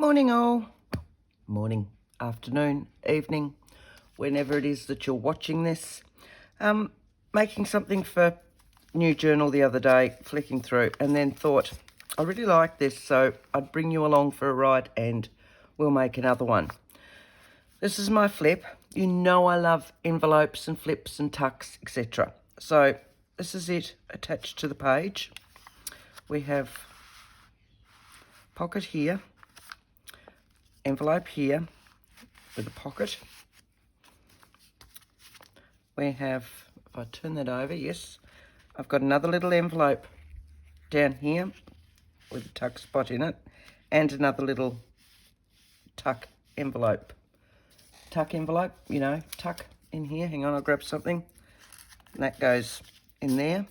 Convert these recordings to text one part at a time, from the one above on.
Morning all. Morning, afternoon, evening, whenever it is that you're watching this. Making something for new journal the other day, flicking through, and then thought, I really like this, so I'd bring you along for a ride and we'll make another one. This is my flip. You know I love envelopes and flips and tucks, etc. So this is it attached to the page. We have pocket here, envelope here with a pocket. We have, if I turn that over, yes, I've got another little envelope down here with a tuck spot in it, and another little tuck envelope. Tuck envelope, you know, tuck in here. Hang on, I'll grab something. And that goes in there.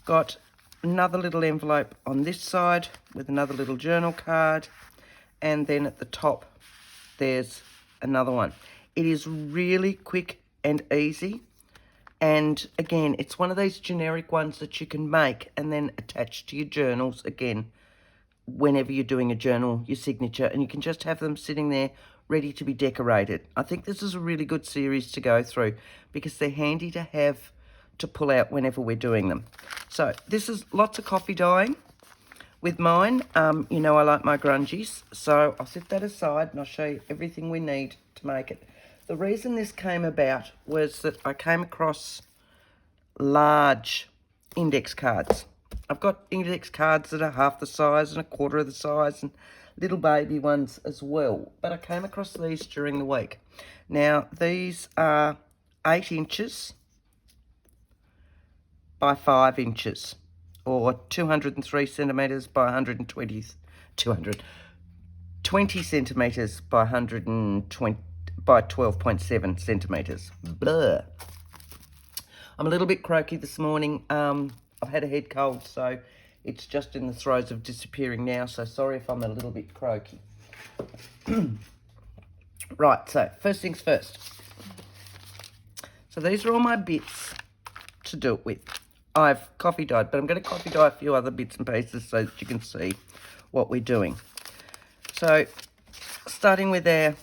Got another little envelope on this side with another little journal card, and then at the top there's another one. It is really quick and easy, and again it's one of those generic ones that you can make and then attach to your journals again whenever you're doing a journal, your signature, and you can just have them sitting there ready to be decorated. I think this is a really good series to go through because they're handy to have to pull out whenever we're doing them. So this is lots of coffee dyeing with mine. You know I like my grungies, so I'll set that aside and I'll show you everything we need to make it. The reason this came about was that I came across large index cards. I've got index cards that are half the size and a quarter of the size and little baby ones as well, but I came across these during the week. Now these are 8 inches by 5 inches, or 203 centimetres by 20 centimetres by 120 by 12.7 centimetres. Blah. I'm a little bit croaky this morning. I've had a head cold, so it's just in the throes of disappearing now, so sorry if I'm a little bit croaky. Right, so first things first. So these are all my bits to do it with. I've coffee dyed, but I'm going to coffee dye a few other bits and pieces so that you can see what we're doing. So starting with our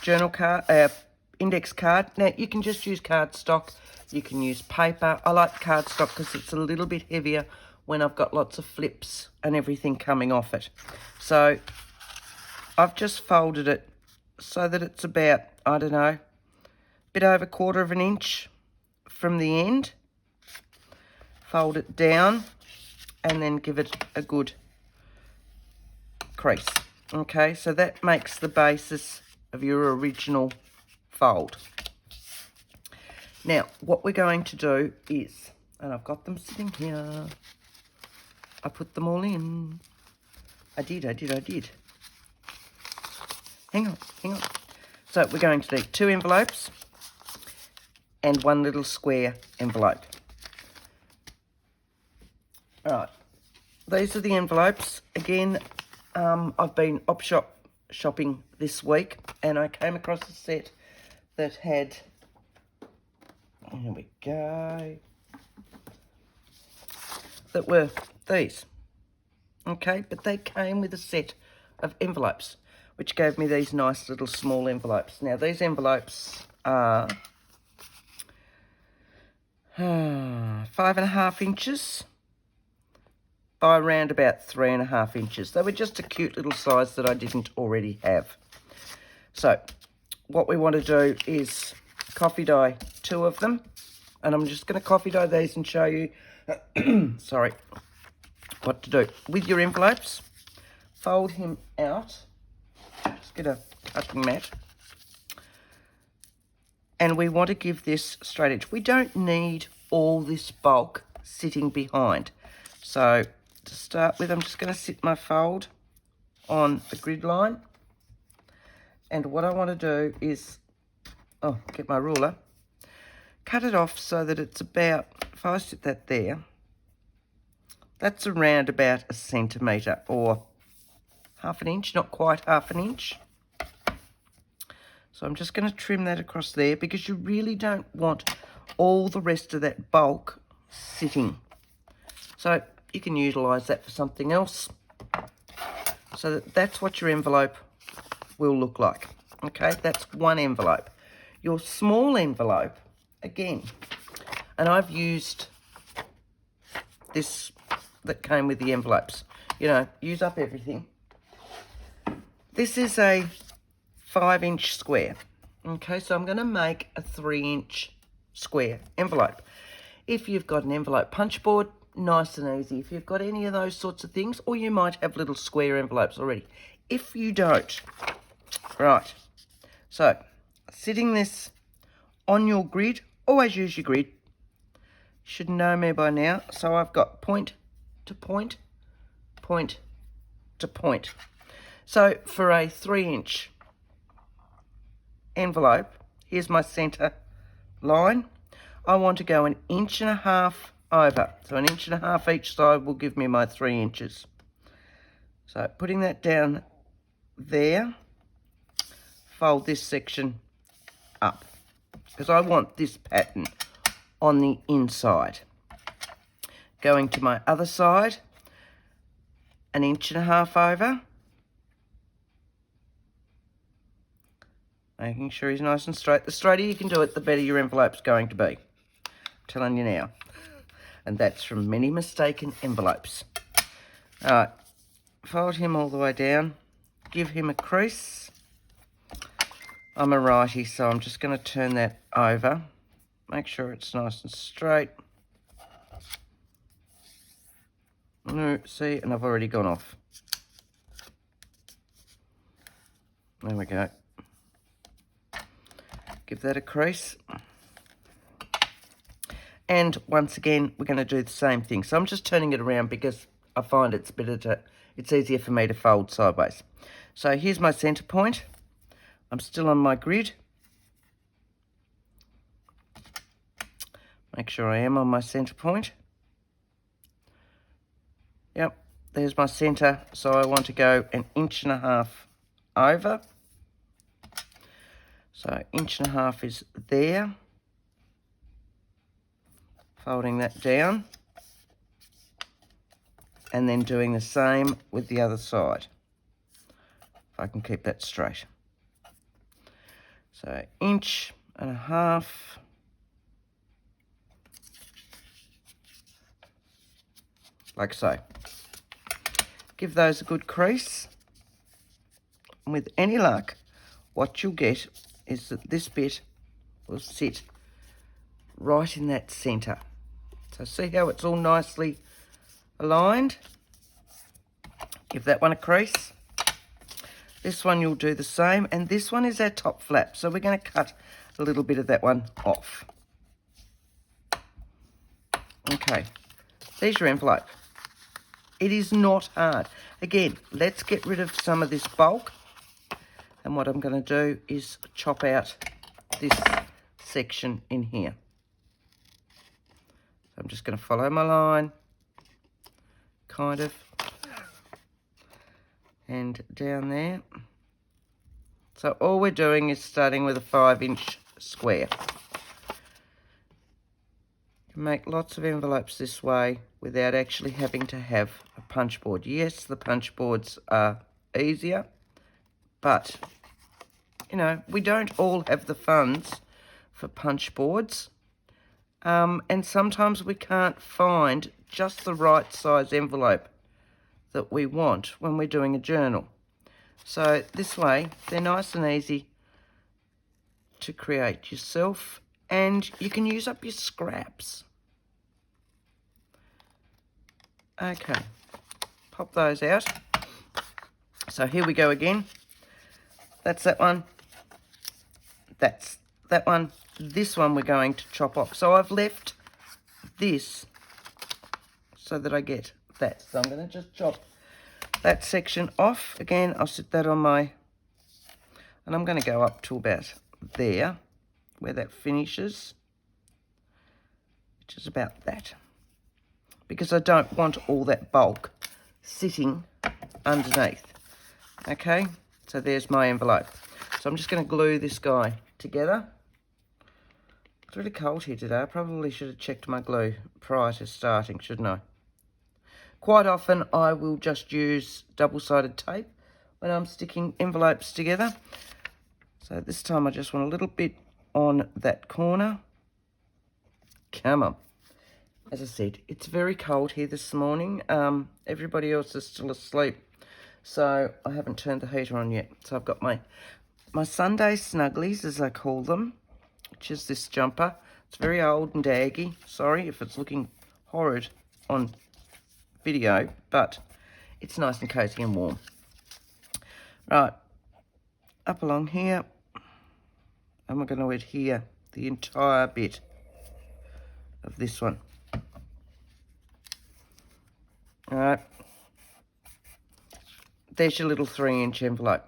journal card, index card. Now you can just use cardstock, you can use paper. I like cardstock because it's a little bit heavier when I've got lots of flips and everything coming off it. So I've just folded it so that it's about, I don't know, a bit over 1/4 of an inch from the end. Fold it down and then give it a good crease. Okay, so that makes the basis of your original fold. Now, what we're going to do is, and I've got them sitting here, I put them all in. I did. Hang on. So we're going to need 2 envelopes and 1 little square envelope. All right, these are the envelopes. Again, I've been op shopping this week, and I came across a set that had, here we go, that were these. Okay, but they came with a set of envelopes, which gave me these nice little small envelopes. Now, these envelopes are 5.5 inches by around about 3.5 inches. They were just a cute little size that I didn't already have. So what we want to do is coffee dye 2 of them, and I'm just going to coffee dye these and show you sorry, what to do. With your envelopes, fold him out, just get a cutting mat, and we want to give this straight edge. We don't need all this bulk sitting behind. So to start with, I'm just going to sit my fold on the grid line, and what I want to do is, get my ruler, cut it off so that it's about, if I sit that there, that's around about 1 centimetre or 1/2 inch, not quite 1/2 inch. So I'm just going to trim that across there because you really don't want all the rest of that bulk sitting. So you can utilise that for something else. So that's what your envelope will look like. Okay, that's one envelope. Your small envelope, again, and I've used this that came with the envelopes. You know, use up everything. This is a 5-inch square. Okay, so I'm going to make a 3-inch square envelope. If you've got an envelope punch board, nice and easy. If you've got any of those sorts of things, or you might have little square envelopes already. If you don't, right, so sitting this on your grid, always use your grid. You should know me by now. So I've got point to point, point to point. So for a 3-inch envelope, here's my centre line. I want to go 1.5 inches over. So 1.5 inches each side will give me my 3 inches. So putting that down there, fold this section up because I want this pattern on the inside. Going to my other side, 1.5 inches over. Making sure he's nice and straight. The straighter you can do it, the better your envelope's going to be. I'm telling you now. And that's from many mistaken envelopes. All right, fold him all the way down. Give him a crease. I'm a righty, so I'm just going to turn that over. Make sure it's nice and straight. No, see, and I've already gone off. There we go. Give that a crease. And once again, we're going to do the same thing. So I'm just turning it around because I find it's easier for me to fold sideways. So here's my centre point. I'm still on my grid. Make sure I am on my centre point. Yep, there's my centre. So I want to go 1.5 inches over. So 1.5 inches is there. Folding that down. And then doing the same with the other side. If I can keep that straight. So 1.5 inches. Like so. Give those a good crease. And with any luck, what you'll get is that this bit will sit right in that centre. So see how it's all nicely aligned? Give that one a crease. This one you'll do the same, and this one is our top flap, so we're going to cut a little bit of that one off. Okay, there's your envelope. It is not hard. Again, let's get rid of some of this bulk, and what I'm going to do is chop out this section in here. So I'm just going to follow my line, kind of, and down there. So all we're doing is starting with a 5-inch square. You can make lots of envelopes this way without actually having to have a punch board. Yes, the punch boards are easier, but, you know, we don't all have the funds for punch boards. And sometimes we can't find just the right size envelope that we want when we're doing a journal. So this way, they're nice and easy to create yourself, and you can use up your scraps. Okay, pop those out. So here we go again. That's that one. That's that one. This one we're going to chop off. So I've left this so that I get that. So I'm going to just chop that section off. Again, I'll sit that on my, and I'm going to go up to about there, where that finishes, which is about that. Because I don't want all that bulk sitting underneath. Okay, so there's my envelope. So I'm just going to glue this guy together. It's really cold here today. I probably should have checked my glue prior to starting, shouldn't I? Quite often I will just use double-sided tape when I'm sticking envelopes together. So this time I just want a little bit on that corner. Come on. As I said, it's very cold here this morning. Everybody else is still asleep, so I haven't turned the heater on yet. So I've got my Sunday snugglies, as I call them, which is this jumper. It's very old and daggy. Sorry if it's looking horrid on video, but it's nice and cozy and warm. Right, up along here, and we're going to adhere the entire bit of this one. All right, there's your little 3-inch envelope.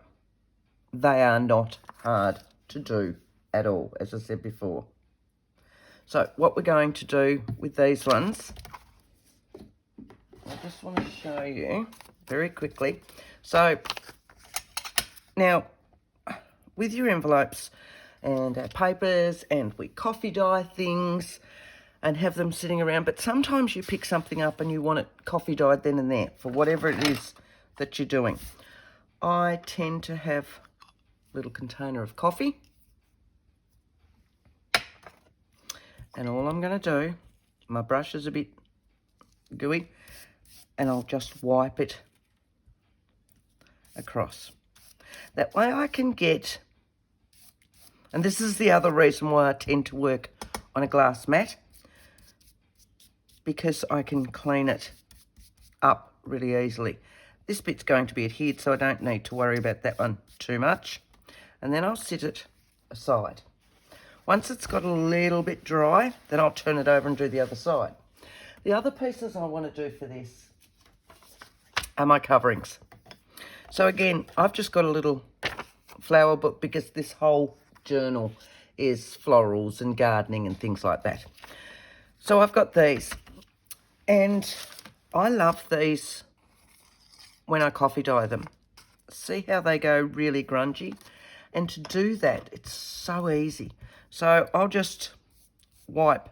They are not hard to do at all, as I said before. So what we're going to do with these ones, I just want to show you very quickly. So now with your envelopes and papers, and we coffee dye things and have them sitting around, but sometimes you pick something up and you want it coffee dyed then and there for whatever it is that you're doing. I tend to have a little container of coffee, and all I'm going to do, my brush is a bit gooey, and I'll just wipe it across. That way I can get, and this is the other reason why I tend to work on a glass mat, because I can clean it up really easily. This bit's going to be adhered, so I don't need to worry about that one too much. And then I'll sit it aside. Once it's got a little bit dry, then I'll turn it over and do the other side. The other pieces I want to do for this are my coverings. So again, I've just got a little flower book because this whole journal is florals and gardening and things like that. So I've got these, and I love these when I coffee dye them. See how they go really grungy? And to do that, it's so easy. So I'll just wipe,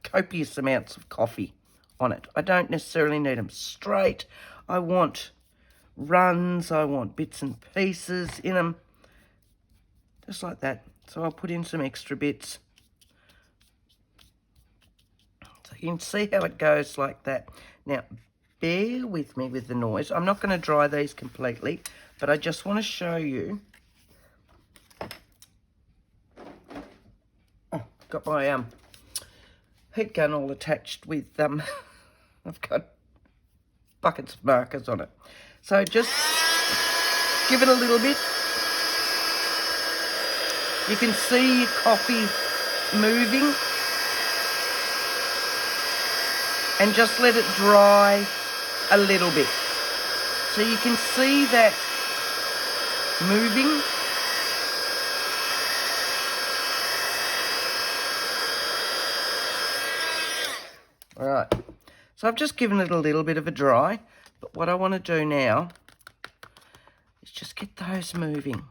copious amounts of coffee on it. I don't necessarily need them straight. I want runs, I want bits and pieces in them, just like that. So I'll put in some extra bits. So you can see how it goes like that. Now, bear with me with the noise. I'm not going to dry these completely, but I just want to show you. Oh, got my heat gun all attached with, I've got buckets of markers on it. So just give it a little bit. You can see your coffee moving. And just let it dry a little bit. So you can see that moving. All right. So I've just given it a little bit of a dry. But what I want to do now is just get those moving.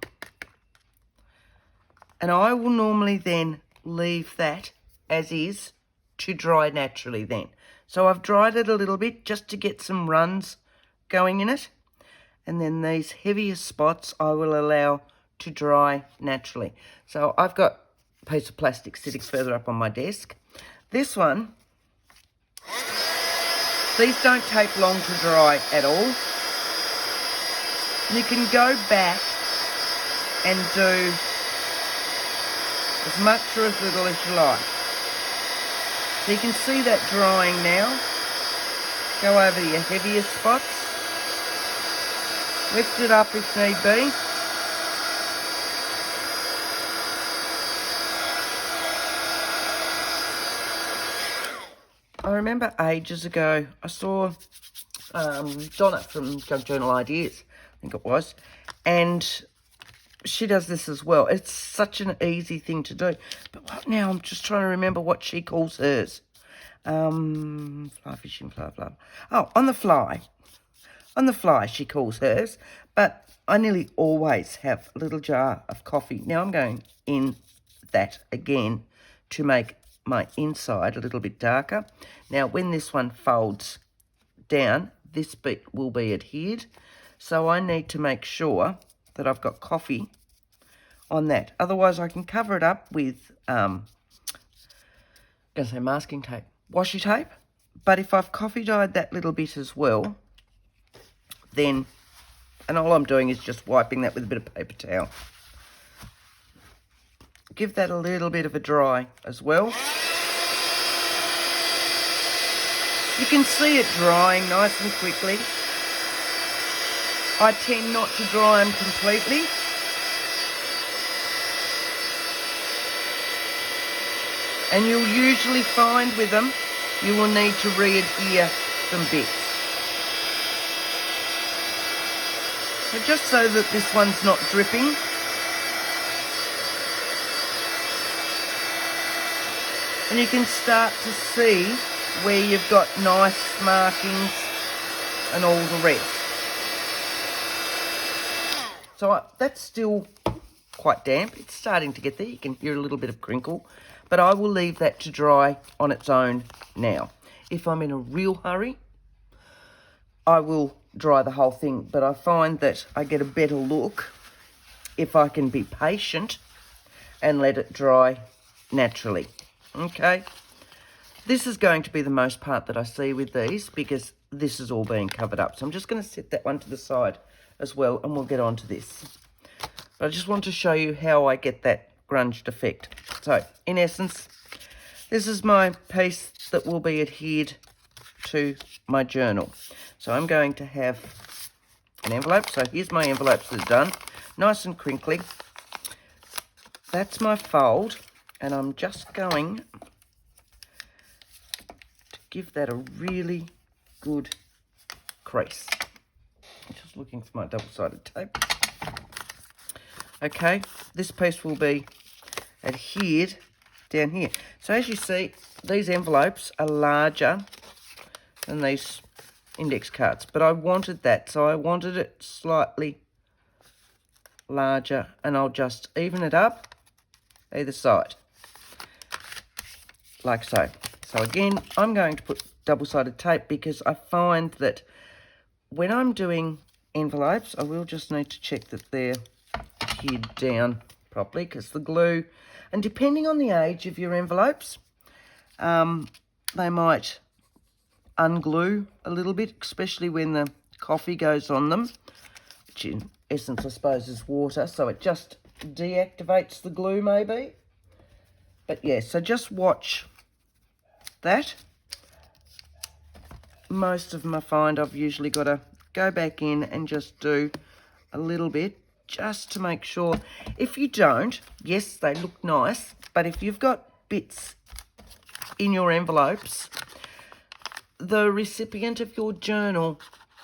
And I will normally then leave that as is to dry naturally then. So I've dried it a little bit just to get some runs going in it. And then these heavier spots I will allow to dry naturally. So I've got a piece of plastic sitting further up on my desk. This one, these don't take long to dry at all. You can go back and do as much or as little as you like. So you can see that drying now. Go over your heavier spots. Lift it up if need be. I remember ages ago, I saw Donna from Junk Journal Ideas, I think it was, and she does this as well. It's such an easy thing to do. But right now I'm just trying to remember what she calls hers. Fly fishing, blah, blah. Oh, on the fly. On the fly she calls hers. But I nearly always have a little jar of coffee. Now I'm going in that again to make my inside a little bit darker. Now when this one folds down, this bit will be adhered. So I need to make sure that I've got coffee on that. Otherwise, I can cover it up with, masking tape, washi tape. But if I've coffee dyed that little bit as well, then, and all I'm doing is just wiping that with a bit of paper towel. Give that a little bit of a dry as well. You can see it drying nice and quickly. I tend not to dry them completely. And you'll usually find with them, you will need to re-adhere some bits. So just so that this one's not dripping. And you can start to see where you've got nice markings and all the rest. So that's still quite damp. It's starting to get there. You can hear a little bit of crinkle. But I will leave that to dry on its own now. If I'm in a real hurry, I will dry the whole thing. But I find that I get a better look if I can be patient and let it dry naturally. Okay, this is going to be the most part that I see with these because this is all being covered up. So I'm just going to set that one to the side as well and we'll get on to this. But I just want to show you how I get that grunged effect. So in essence, this is my piece that will be adhered to my journal. So I'm going to have an envelope. So here's my envelopes that are done, nice and crinkly. That's my fold. And I'm just going to give that a really good crease. I'm just looking for my double-sided tape. Okay, this piece will be adhered down here. So as you see, these envelopes are larger than these index cards. But I wanted that, so I wanted it slightly larger. And I'll just even it up either side. Like so. So again, I'm going to put double-sided tape because I find that when I'm doing envelopes, I will just need to check that they're adhered down properly because the glue, and depending on the age of your envelopes, they might unglue a little bit, especially when the coffee goes on them, which in essence I suppose is water, so it just deactivates the glue maybe. But yeah, so just watch that. Most of them I find I've usually got to go back in and just do a little bit just to make sure. If you don't, yes, they look nice, but if you've got bits in your envelopes, the recipient of your journal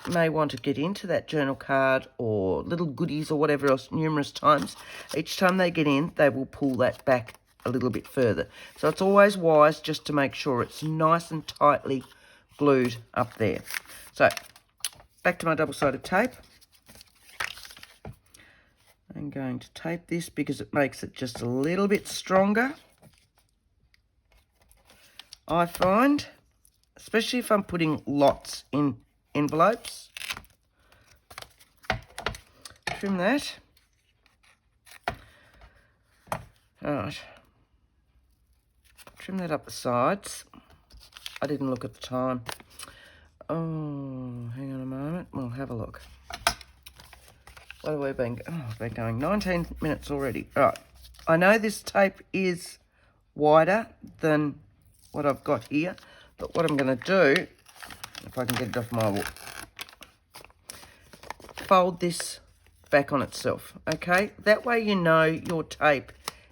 may want to get into that journal card or little goodies or whatever else numerous times. Each time they get in, they will pull that back a little bit further. So it's always wise just to make sure it's nice and tightly glued up there. So back to my double-sided tape. I'm going to tape this because it makes it just a little bit stronger. I find, especially if I'm putting lots in envelopes. Trim that. All right. Trim that up the sides. I didn't look at the time. Oh, hang on a moment. We'll have a look. What have we been? Oh, I've been going 19 minutes already. All right. I know this tape is wider than what I've got here, but what I'm going to do, if I can get it off my wall, fold this back on itself, okay? That way you know your tape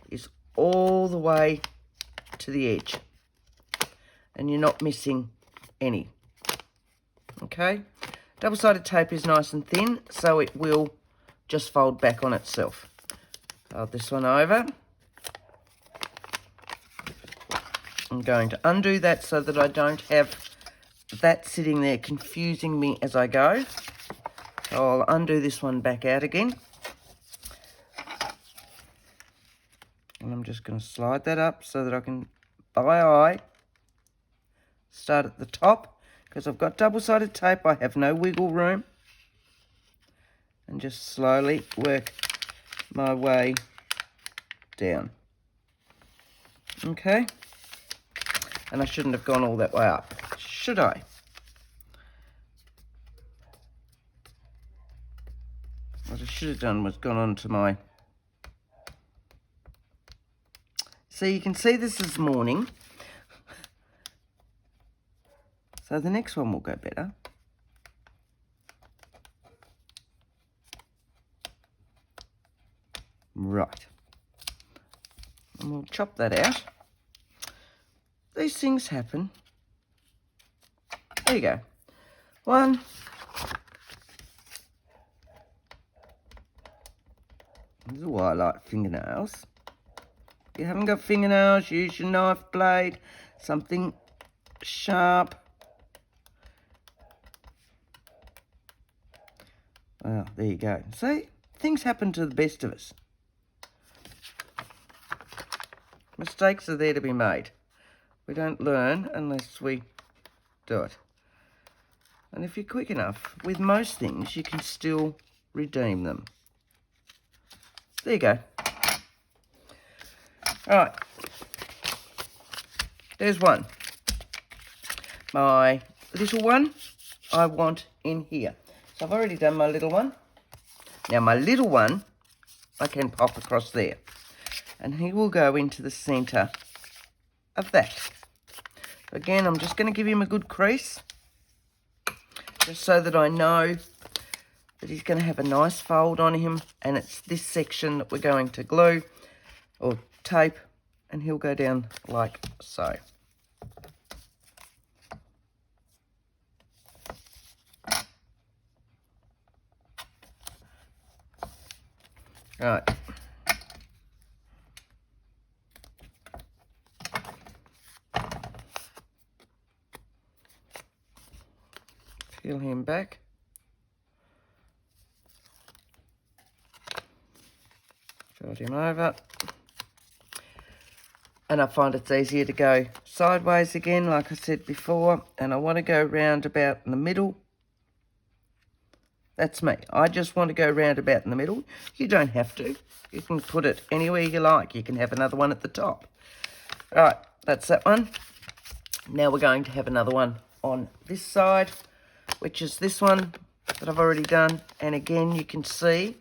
is all the way to the edge and you're not missing any, okay? Double-sided tape is nice and thin, so it will just fold back on itself. Fold this one over. I'm going to undo that so that I don't have that sitting there confusing me as I go. So I'll undo this one back out again. And I'm just going to slide that up so that I can, by eye, start at the top. because I've got double-sided tape, I have no wiggle room. And just slowly work my way down. Okay? And I shouldn't have gone all that way up, should I? What I should have done was gone on to my... So you can see this is morning. So the next one will go better. Right. And we'll chop that out. These things happen. There you go. One. This is why I like fingernails. If you haven't got fingernails, use your knife blade, something sharp. Well, there you go. See, things happen to the best of us. Mistakes are there to be made. We don't learn unless we do it. And if you're quick enough, with most things, you can still redeem them. There you go. All right. There's one. My little one, I want in here. So I've already done my little one. Now my little one, I can pop across there. And he will go into the centre of that. Again, I'm just going to give him a good crease, just so that I know that he's going to have a nice fold on him, and it's this section that we're going to glue or tape, and he'll go down like so. Right. Peel him back. Fold him over. And I find it's easier to go sideways again, like I said before, and I want to go round about in the middle. That's me. I just want to go round about in the middle. You don't have to. You can put it anywhere you like. You can have another one at the top. All right, that's that one. Now we're going to have another one on this side, which is this one that I've already done. And again, you can see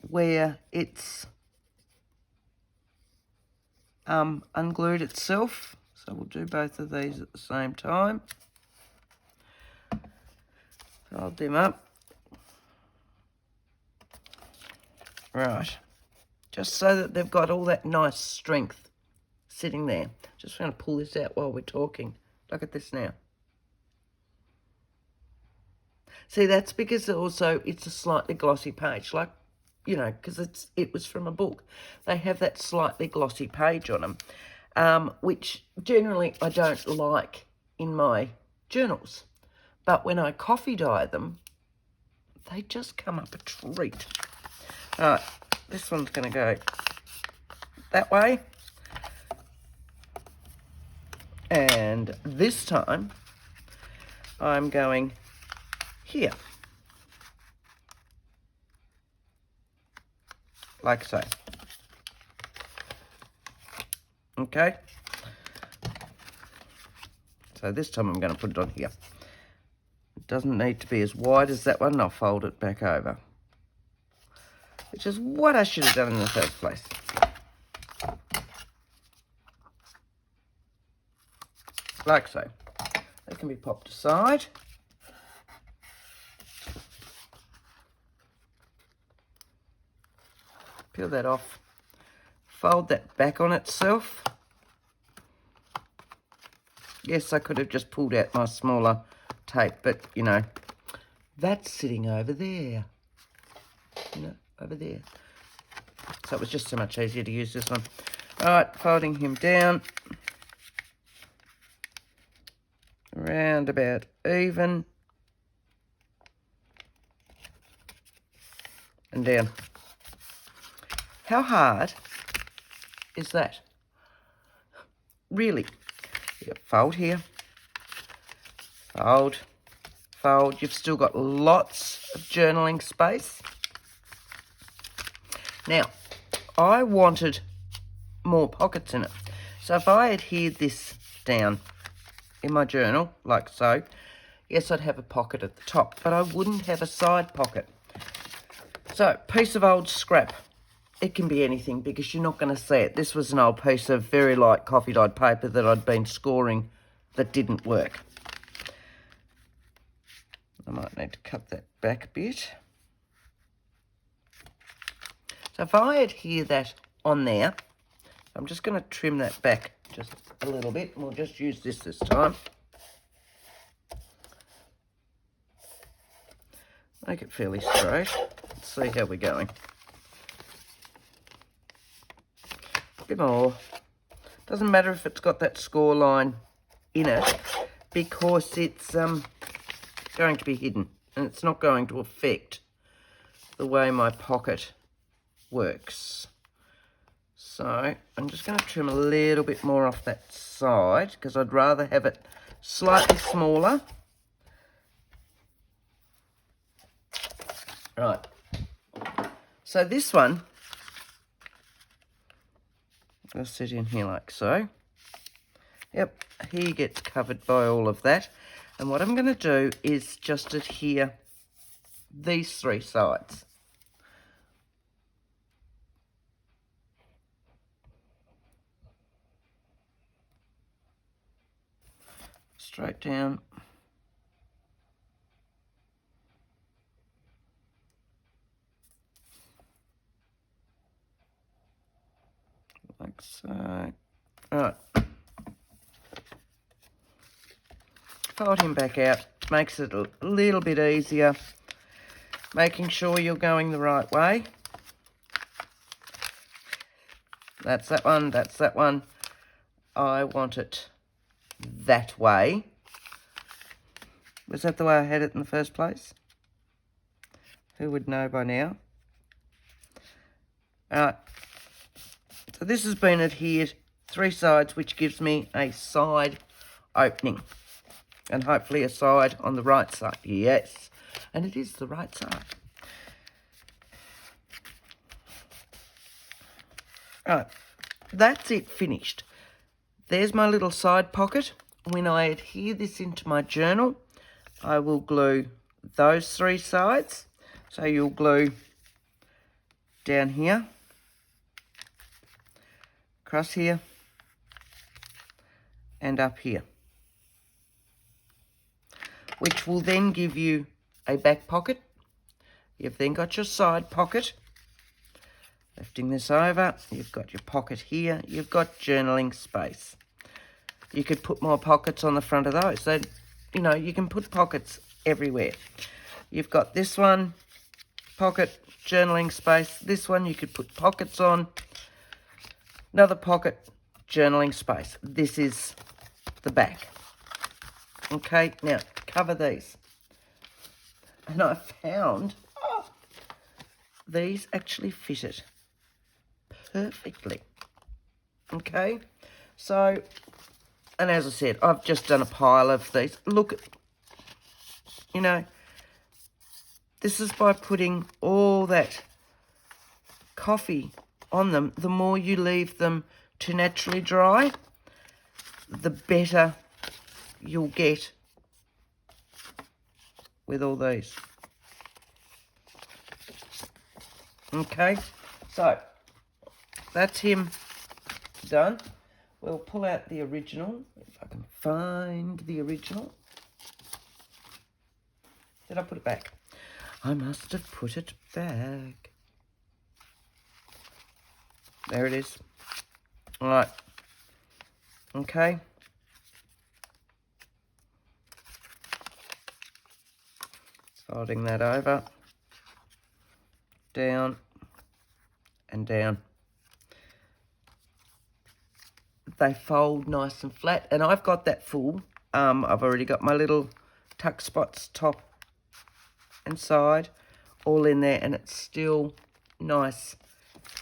where it's unglued itself. So we'll do both of these at the same time. Fold them up. Right. Just so that they've got all that nice strength sitting there. Just going to pull this out while we're talking. Look at this now. See, that's because also it's a slightly glossy page, like, you know, because it was from a book. They have that slightly glossy page on them, which generally I don't like in my journals. But when I coffee dye them, they just come up a treat. All right, this one's going to go that way. And this time, I'm going here. Like so. Okay. So this time I'm going to put it on here. It doesn't need to be as wide as that one. I'll fold it back over. Which is what I should have done in the first place. Like so. They can be popped aside. Peel that off. Fold that back on itself. Yes, I could have just pulled out my smaller tape, but, you know, that's sitting over there. You know, over there. So it was just so much easier to use this one. All right, folding him down. Round about even. And down. How hard is that? Really? You fold here, Fold, fold. You've still got lots of journaling space. Now, I wanted more pockets in it. So if I adhered this down in my journal, like so, yes, I'd have a pocket at the top, but I wouldn't have a side pocket. So, piece of old scrap. It can be anything because you're not going to see it. This was an old piece of very light coffee dyed paper that I'd been scoring that didn't work. I might need to cut that back a bit. So if I adhere that on there, I'm just going to trim that back just a little bit. We'll just use this time. Make it fairly straight. Let's see how we're going. A bit more. Doesn't matter if it's got that score line in it because it's going to be hidden and it's not going to affect the way my pocket works. So I'm just going to trim a little bit more off that side because I'd rather have it slightly smaller. Right, so this one will sit in here like so. Yep, he gets covered by all of that. And what I'm going to do is just adhere these three sides. Straight down. Like so. Right. Fold him back out. Makes it a little bit easier. Making sure you're going the right way. That's that one. That's that one. I want it that way. Was that the way I had it in the first place? Who would know by now? Alright. So this has been adhered three sides, which gives me a side opening. And hopefully a side on the right side. Yes. And it is the right side. Alright. That's it finished. There's my little side pocket. When I adhere this into my journal, I will glue those three sides. So you'll glue down here, across here, and up here, which will then give you a back pocket. You've then got your side pocket. Lifting this over, you've got your pocket here. You've got journaling space. You could put more pockets on the front of those. So, you know, you can put pockets everywhere. You've got this one, pocket, journaling space. This one you could put pockets on. Another pocket, journaling space. This is the back. Okay, now cover these. And I found these actually fit it perfectly. Okay, so, and as I said, I've just done a pile of these. Look, you know, this is by putting all that coffee on them. The more you leave them to naturally dry, the better you'll get with all these. Okay, so that's him done. We'll pull out the original, if I can find the original. Did I put it back? I must have put it back. There it is. All right. Okay. Folding that over. Down and down. They fold nice and flat, and I've got that full. I've already got my little tuck spots, top and side, all in there, and it's still nice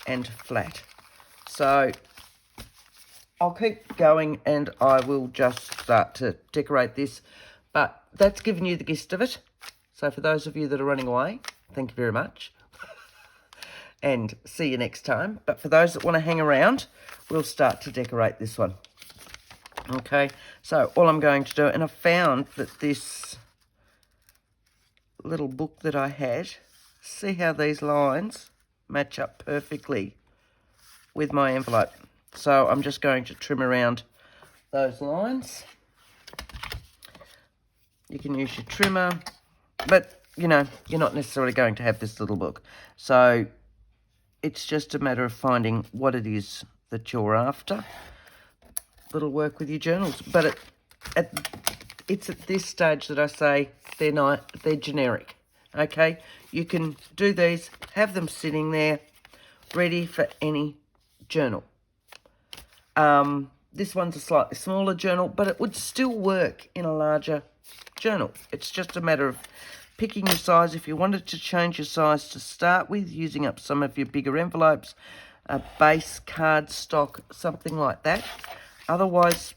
and flat. So I'll keep going, and I will just start to decorate this. But that's given you the gist of it. So for those of you that are running away, thank you very much. And see you next time. But for those that want to hang around, we'll start to decorate this one. Okay, so all I'm going to do, and I found that this little book that I had, see how these lines match up perfectly with my envelope. So I'm just going to trim around those lines. You can use your trimmer, but you know, you're not necessarily going to have this little book. So it's just a matter of finding what it is that you're after. That'll work with your journals. But it's at this stage that I say they're generic. Okay, you can do these, have them sitting there, ready for any journal. This one's a slightly smaller journal, but it would still work in a larger journal. It's just a matter of picking your size. If you wanted to change your size to start with, using up some of your bigger envelopes, a base cardstock, something like that. Otherwise,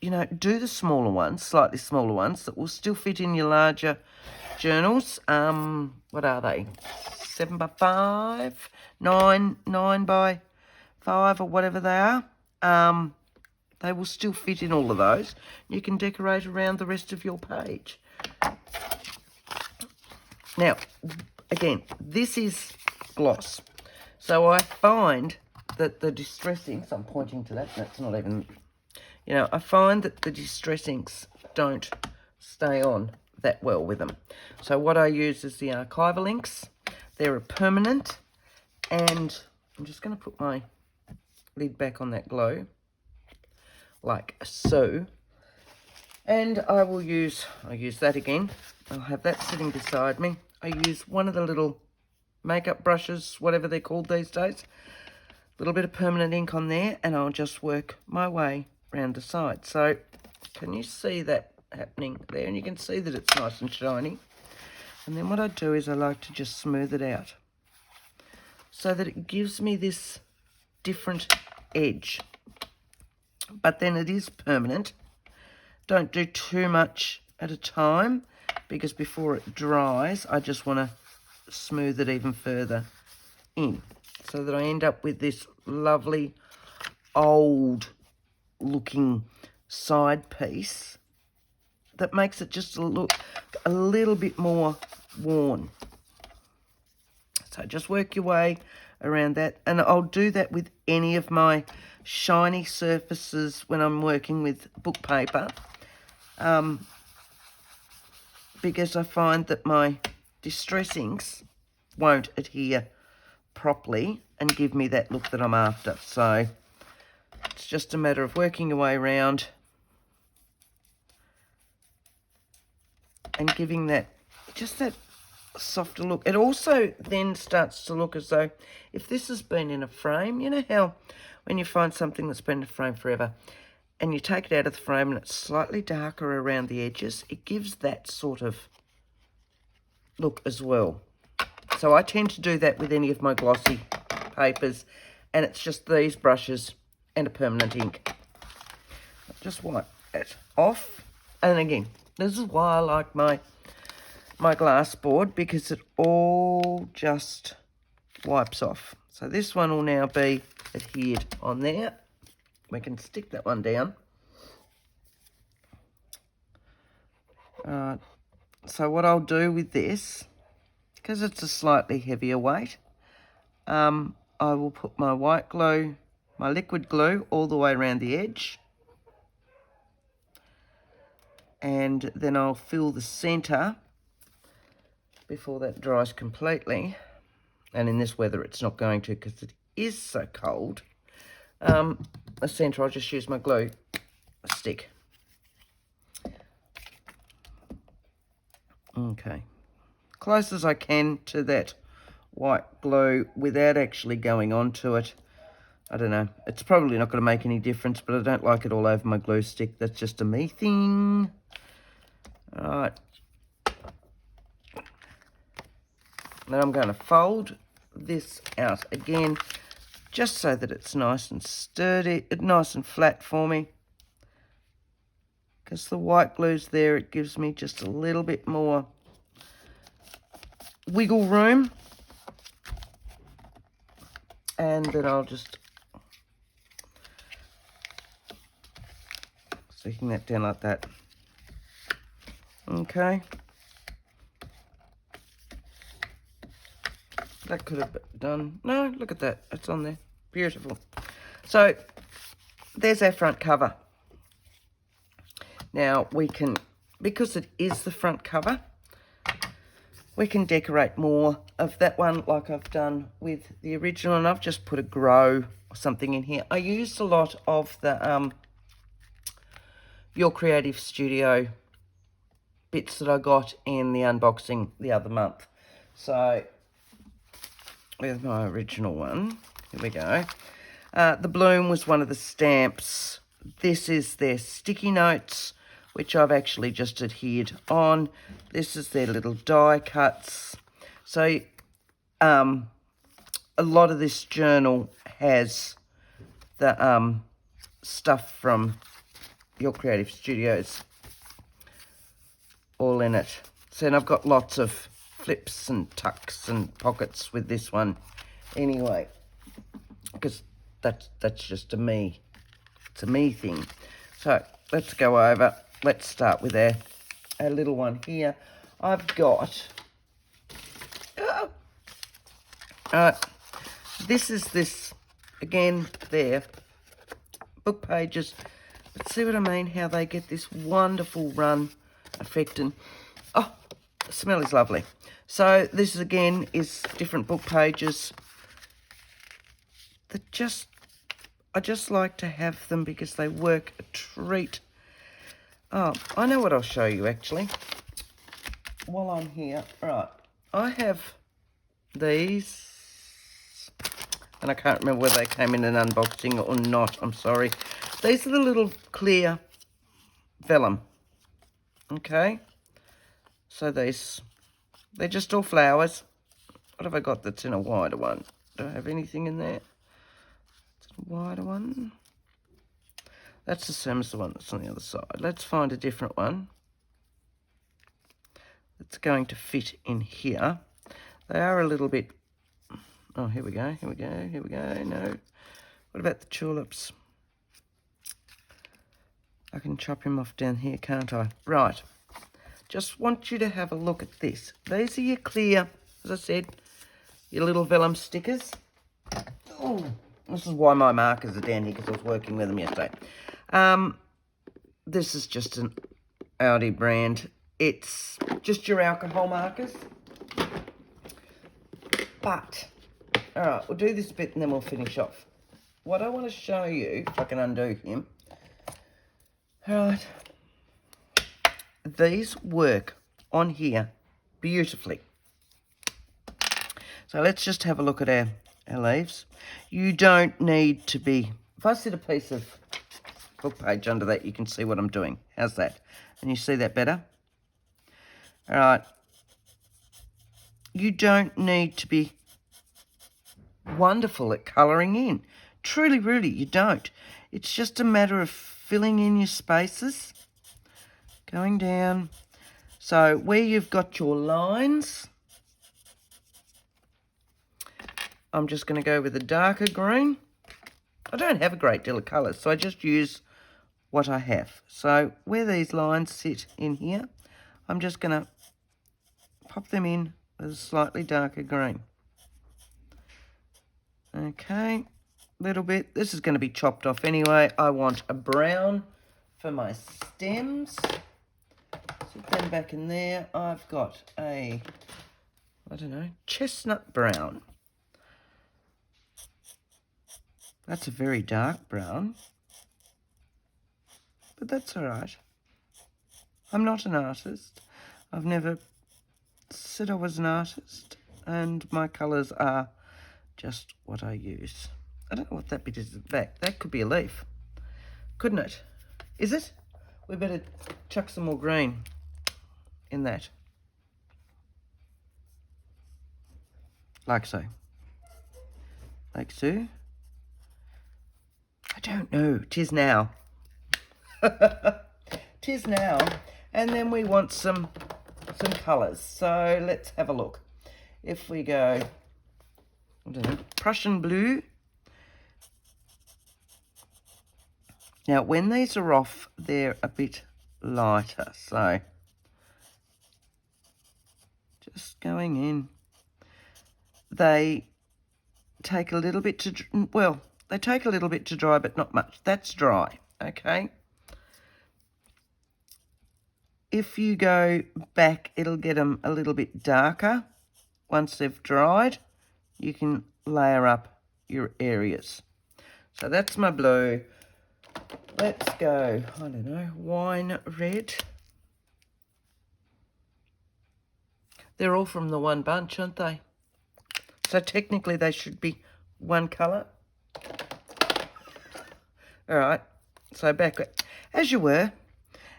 you know, do the smaller ones, slightly smaller ones that will still fit in your larger journals. What are they? 7 by 5, 9 by 5, or whatever they are. They will still fit in all of those. You can decorate around the rest of your page. Now, again, this is gloss. So I find that the distress inks, I'm pointing to that, that's not even, you know, I find that the distress inks don't stay on that well with them. So what I use is the archival inks. They're a permanent, and I'm just going to put my lid back on that glue, like so. And I'll use that again. I'll have that sitting beside me. I use one of the little makeup brushes, whatever they're called these days. A little bit of permanent ink on there, and I'll just work my way around the side. So can you see that happening there? And you can see that it's nice and shiny. And then what I do is I like to just smooth it out so that it gives me this different edge. But then it is permanent. Don't do too much at a time, because before it dries, I just want to smooth it even further in, so that I end up with this lovely old looking side piece that makes it just look a little bit more worn. So just work your way around that, and I'll do that with any of my shiny surfaces when I'm working with book paper, because I find that my distress inks won't adhere properly and give me that look that I'm after. So it's just a matter of working your way around and giving that, just that softer look. It also then starts to look as though, if this has been in a frame, you know how when you find something that's been in a frame forever and you take it out of the frame and it's slightly darker around the edges, it gives that sort of look as well. So I tend to do that with any of my glossy papers, and it's just these brushes and a permanent ink. Just wipe it off. And again, this is why I like my glass board, because it all just wipes off. So this one will now be adhered on there. We can stick that one down. So what I'll do with this, because it's a slightly heavier weight, I will put my white glue, my liquid glue, all the way around the edge. And then I'll fill the centre before that dries completely. And in this weather, it's not going to, because it is so cold. The centre, I'll just use my glue stick. Okay. Close as I can to that white glue without actually going onto it. I don't know. It's probably not going to make any difference, but I don't like it all over my glue stick. That's just a me thing. All right. Then I'm going to fold this out again, just so that it's nice and sturdy, nice and flat for me. because the white glue's there, it gives me just a little bit more wiggle room. And then I'll just sticking that down like that. Okay. That could have been done. No, look at that. It's on there. Beautiful. So, there's our front cover. Now, we can, because it is the front cover, we can decorate more of that one like I've done with the original, and I've just put a grow or something in here. I used a lot of the Your Creative Studio bits that I got in the unboxing the other month. So, with my original one, here we go. The bloom was one of the stamps. This is their sticky notes, which I've actually just adhered on. This is their little die cuts. So, a lot of this journal has the stuff from Your Creative Studios all in it. So, and I've got lots of flips and tucks and pockets with this one anyway, because that's just it's a me thing. So, let's go over. Let's start with our little one here. I've got, this is this, again, there, book pages. But see what I mean, how they get this wonderful run effect, and, oh, the smell is lovely. So, this, again, is different book pages that I just like to have them because they work a treat. Oh, I know what I'll show you, actually, while I'm here. Right, I have these, and I can't remember whether they came in an unboxing or not, I'm sorry. These are the little clear vellum, okay? So they're just all flowers. What have I got that's in a wider one? Do I have anything in there? It's a wider one. That's the same as the one that's on the other side. Let's find a different one that's going to fit in here. They are a little bit... Oh, here we go, here we go, here we go. No. What about the tulips? I can chop him off down here, can't I? Right. Just want you to have a look at this. These are your clear, as I said, your little vellum stickers. Oh, this is why my markers are down here, because I was working with them yesterday. This is just an Audi brand. It's just your alcohol markers. But, all right, we'll do this bit and then we'll finish off. What I want to show you, if I can undo him. All right. These work on here beautifully. So let's just have a look at our leaves. You don't need to be... If I set a piece of book page under that, you can see what I'm doing. How's that? And you see that better? All right. You don't need to be wonderful at colouring in. Truly, really, you don't. It's just a matter of filling in your spaces. Going down. So where you've got your lines, I'm just going to go with a darker green. I don't have a great deal of colours, so I just use what I have. So where these lines sit in here, I'm just going to pop them in with a slightly darker green. Okay, little bit. This is going to be chopped off anyway. I want a brown for my stems. Sit them back in there. I've got a, I don't know, chestnut brown. That's a very dark brown. But that's all right. I'm not an artist. I've never said I was an artist. And my colours are just what I use. I don't know what that bit is at the back. That could be a leaf. Couldn't it? Is it? We better chuck some more green in that. Like so. Like so. I don't know. 'Tis now. 'tis now. And then we want some colours. So let's have a look. If we go, I don't know, Prussian blue. Now, when these are off, they're a bit lighter. So just going in. They take a little bit to, well, they take a little bit to dry, but not much. That's dry, okay? If you go back, it'll get them a little bit darker. Once they've dried, you can layer up your areas. So that's my blue. Let's go, I don't know, wine red. They're all from the one bunch, aren't they? So technically they should be one colour. All right, so back as you were.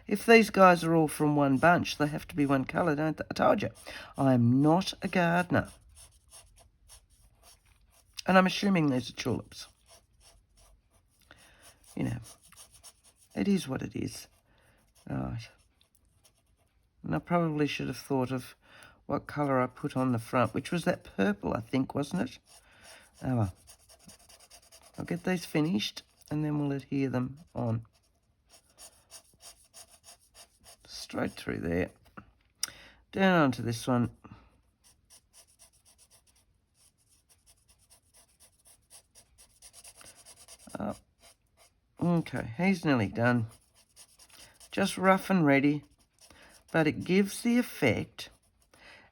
If these guys are all from one bunch, they have to be one colour, don't they? I told you, I'm not a gardener. And I'm assuming these are tulips. You know, it is what it is. Right. And I probably should have thought of what colour I put on the front, which was that purple, I think, wasn't it? Oh well. I'll get these finished and then we'll adhere them on. Straight through there. Down onto this one. Up. Okay, he's nearly done. Just rough and ready. But it gives the effect,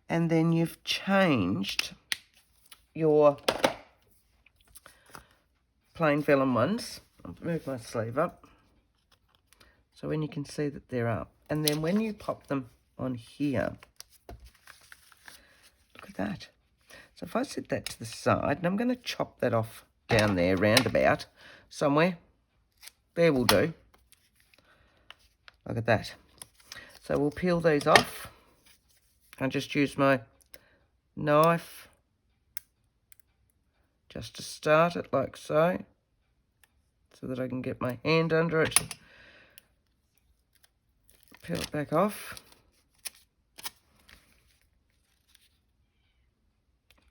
and then you've changed your plain vellum ones. I'll move my sleeve up so when you can see that they're up. And then when you pop them on here, look at that. So if I set that to the side, and I'm going to chop that off down there, roundabout, somewhere. There will do. Look at that. So we'll peel these off. I just use my knife just to start it like so that I can get my hand under it. Peel it back off.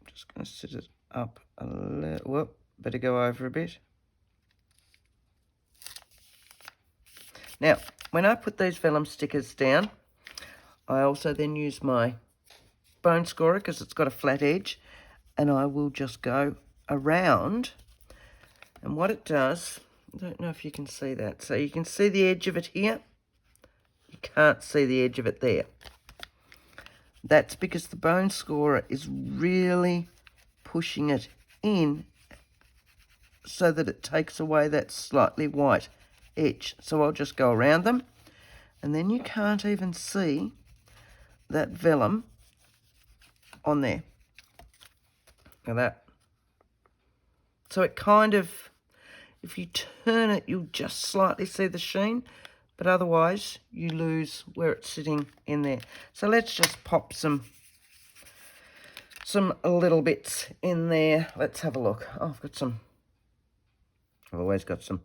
I'm just going to sit it up a little. Whoop, better go over a bit. Now, when I put these vellum stickers down, I also then use my bone scorer because it's got a flat edge, and I will just go around. And what it does, I don't know if you can see that. So you can see the edge of it here. You can't see the edge of it there. That's because the bone scorer is really pushing it in so that it takes away that slightly white edge. So I'll just go around them, and then you can't even see that vellum on there. Look at that. So it kind of, if you turn it, you'll just slightly see the sheen, but otherwise you lose where it's sitting in there. So let's just pop some little bits in there. Let's have a look. Oh, I've got some, I've always got some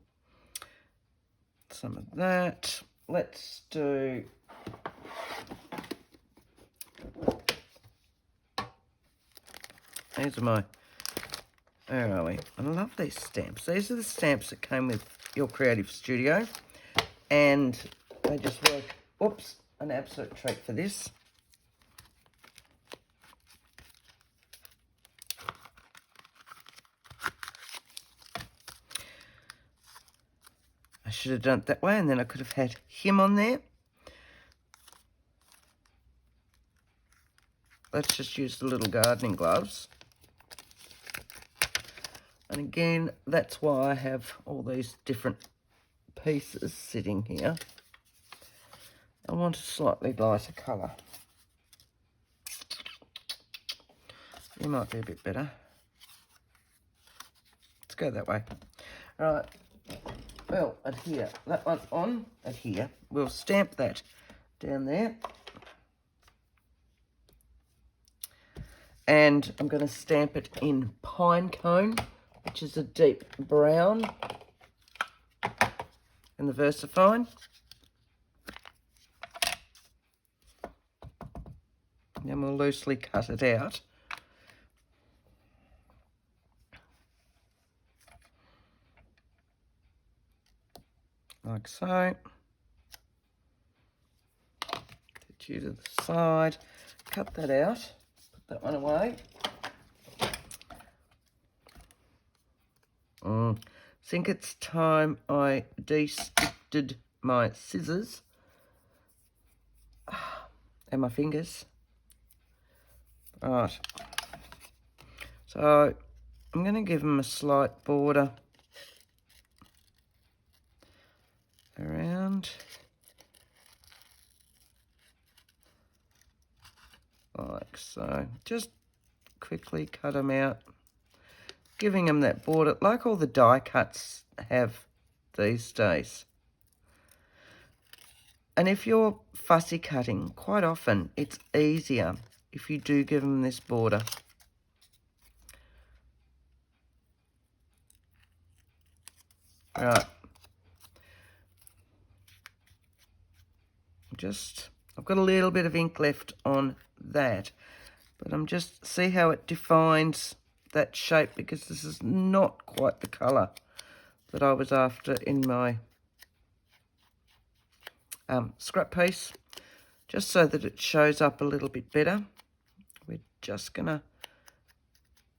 of that. Let's do, these are my, where are we? I love these stamps. These are the stamps that came with your Creative Studio, and they just work, whoops, an absolute treat for this. I should have done it that way, and then I could have had him on there. Let's just use the little gardening gloves. And again, that's why I have all these different pieces sitting here. I want a slightly lighter colour. You might be a bit better. Let's go that way. All right. Well, adhere. That one on, adhere. We'll stamp that down there. And I'm going to stamp it in pine cone, which is a deep brown in the VersaFine. and we'll loosely cut it out. Like so. Get you to the side, cut that out, put that one away. I think it's time I de-stifted my scissors and my fingers. Right, so I'm going to give them a slight border around, like so. Just quickly cut them out, giving them that border like all the die cuts have these days. And if you're fussy cutting, quite often it's easier if you do give them this border. Right. I've got a little bit of ink left on that, but I'm just, see how it defines that shape, because this is not quite the colour that I was after in my scrap piece. Just so that it shows up a little bit better, we're just gonna,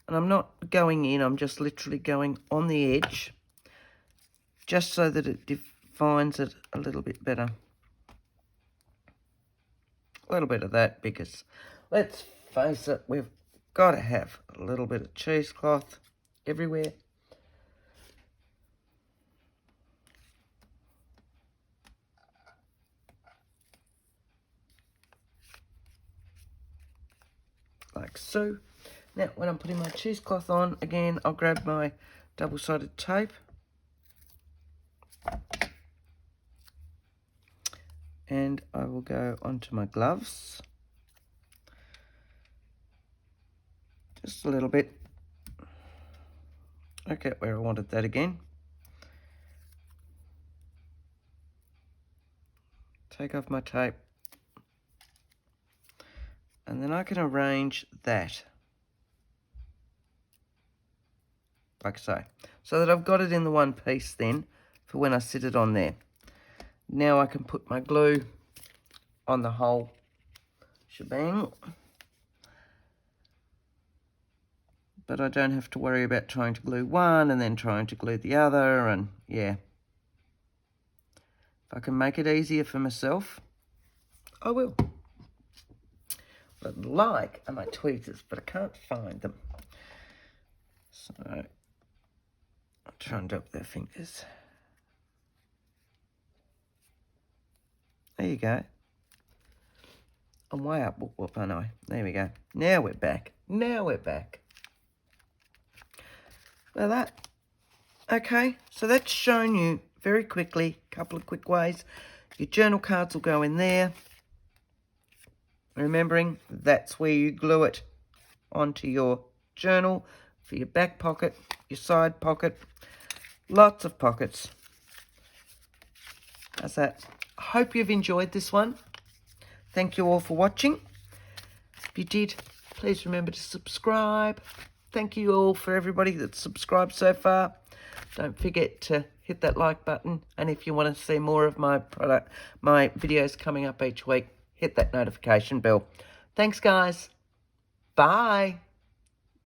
and I'm not going in, I'm just literally going on the edge, just so that it defines it a little bit better. A little bit of that, because let's face it, we've got to have a little bit of cheesecloth everywhere. Like so. Now, when I'm putting my cheesecloth on, again, I'll grab my double-sided tape. And I will go onto my gloves. Just a little bit. Okay, where I wanted that again. Take off my tape. And then I can arrange that. Like so. So that I've got it in the one piece then, for when I sit it on there. Now I can put my glue on the whole shebang. But I don't have to worry about trying to glue one and then trying to glue the other, and yeah. If I can make it easier for myself, I will. What I'd like are my tweezers, but I can't find them. So I'll try and drop their fingers. There you go. I'm way up. Whoop, whoop, aren't I? There we go. Now we're back. Now we're back. Well, that. Okay, so that's shown you very quickly, a couple of quick ways. Your journal cards will go in there. Remembering, that's where you glue it onto your journal for your back pocket, your side pocket. Lots of pockets. How's that? I hope you've enjoyed this one. Thank you all for watching. If you did, please remember to subscribe. Thank you all for everybody that's subscribed so far. Don't forget to hit that like button. And if you want to see more of my videos coming up each week, hit that notification bell. Thanks, guys. Bye.